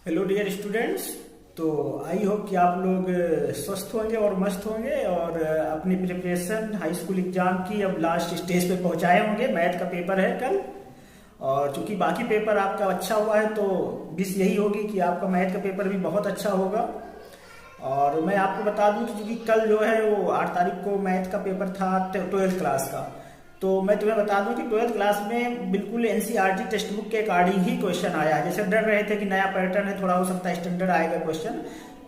Hello dear students. तो I hope कि आप लोग स्वस्थ होंगे और मस्त होंगे और अपनी प्रिपरेशन हाई स्कूल एग्जाम की अब लास्ट स्टेज पे पहुंचाए होंगे। मैथ का पेपर है कल, और चूंकि बाकी पेपर आपका अच्छा हुआ है तो विश यही होगी कि आपका मैथ का पेपर भी बहुत अच्छा होगा। और मैं आपको बता दूं कि क्योंकि कल जो है वो 8 तारीख को मैथ का पेपर था 12th क्लास का। तो मैं तुम्हें बता दूं कि 12th क्लास में बिल्कुल एनसीईआरटी टेक्स्ट बुक के अकॉर्डिंग ही क्वेश्चन आया है। जैसे डर रहे थे कि नया पैटर्न है, थोड़ा हो सकता है स्टैंडर्ड आएगा क्वेश्चन,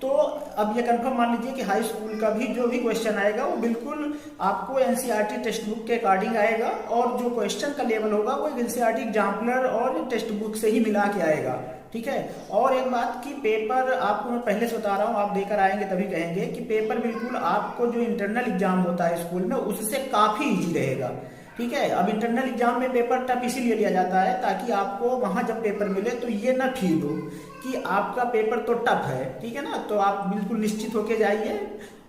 तो अब ये कंफर्म मान लीजिए कि हाई स्कूल का भी जो भी क्वेश्चन आएगा वो बिल्कुल आपको एनसीईआरटी टेक्स्ट बुक के अकॉर्डिंग आएगा, और जो क्वेश्चन का लेवल होगा वो एनसीईआरटी एग्जाम्पलर और टेक्स्ट बुक से ही मिला के आएगा। ठीक है। और एक बात की पेपर आपको मैं पहले से बता रहा हूँ, आप देकर आएंगे तभी कहेंगे कि पेपर बिल्कुल आपको जो इंटरनल एग्जाम होता है स्कूल में उससे काफी इजी रहेगा। ठीक है। अब इंटरनल एग्जाम में पेपर टफ इसीलिए लिया जाता है ताकि आपको वहां जब पेपर मिले तो ये ना फील हो कि आपका पेपर तो टफ है। ठीक है ना। तो आप बिल्कुल निश्चित होके जाइए,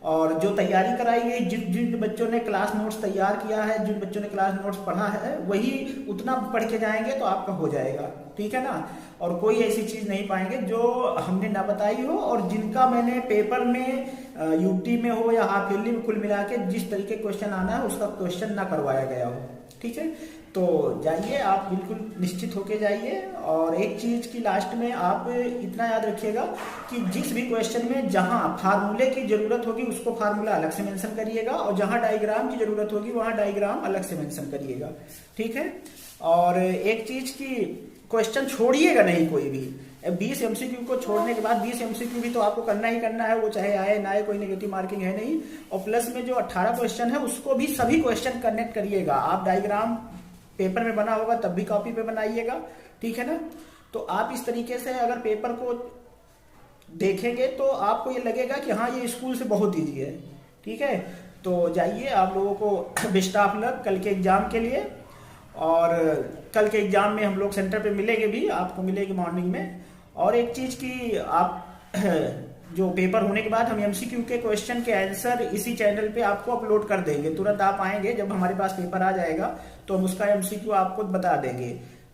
और जो तैयारी कराई गई, जिन जिन बच्चों ने क्लास नोट्स तैयार किया है, जिन बच्चों ने क्लास नोट्स पढ़ा है, वही उतना पढ़ के जाएंगे तो आपका हो जाएगा। ठीक है ना। और कोई ऐसी चीज नहीं पाएंगे जो हमने ना बताई हो, और जिनका मैंने पेपर में यूटी में हो या हाफ ईयरली में कुल मिला के जिस तरीके क्वेश्चन आना है उसका क्वेश्चन ना करवाया गया हो। ठीक है। तो जाइए, आप बिल्कुल निश्चित होके जाइए। और एक चीज की लास्ट में आप इतना याद रखिएगा कि जिस भी क्वेश्चन में जहां फार्मूले की जरूरत होगी उसको फार्मूला अलग से मेंशन करिएगा, और जहां डायग्राम की जरूरत होगी वहां डायग्राम अलग से मेंशन करिएगा। ठीक है। और एक चीज की क्वेश्चन छोड़िएगा नहीं कोई भी। 20 एमसीक्यू को छोड़ने के बाद 20 एमसीक्यू भी तो आपको करना ही करना है, वो चाहे आए ना आए, कोई नेगेटिव मार्किंग है नहीं। और प्लस में जो 18 क्वेश्चन है उसको भी सभी क्वेश्चन कनेक्ट करिएगा। आप डायग्राम पेपर में बना होगा तब भी कॉपी पे बनाइएगा। ठीक है ना। तो आप इस तरीके से अगर पेपर को देखेंगे तो आपको ये लगेगा कि हाँ ये स्कूल से बहुत ईजी है। ठीक है। तो जाइए, आप लोगों को बेस्ट ऑफ लक कल के एग्जाम के लिए। और कल के एग्जाम में हम लोग सेंटर पे मिलेंगे भी, आपको मिलेगी मॉर्निंग में। और एक चीज की आप जो पेपर होने के बाद हम एमसीक्यू के क्वेश्चन के आंसर इसी चैनल पे आपको अपलोड कर देंगे। तुरंत आप आएंगे जब हमारे पास पेपर आ जाएगा तो हम उसका एमसीक्यू आपको बता देंगे।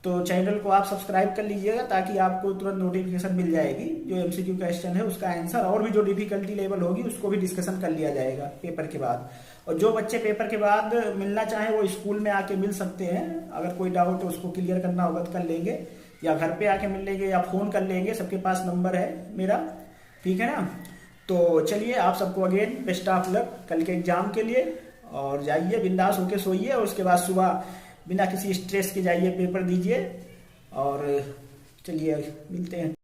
तो चैनल को आप सब्सक्राइब कर लीजिएगा ताकि आपको तुरंत नोटिफिकेशन मिल जाएगी। जो एमसीक्यू क्वेश्चन है उसका आंसर और भी जो डिफिकल्टी लेवल होगी उसको भी डिस्कशन कर लिया जाएगा पेपर के बाद। और जो बच्चे पेपर के बाद मिलना चाहें वो स्कूल में आके मिल सकते हैं। अगर कोई डाउट है उसको क्लियर करना होगा तो कर लेंगे, या घर पे आके मिल लेंगे, या फोन कर लेंगे, सबके पास नंबर है मेरा। ठीक है ना। तो चलिए, आप सबको अगेन बेस्ट ऑफ लक कल के एग्जाम के लिए। और जाइए बिंदास होके सोइए, और उसके बाद सुबह बिना किसी स्ट्रेस के जाइए पेपर दीजिए। और चलिए मिलते हैं।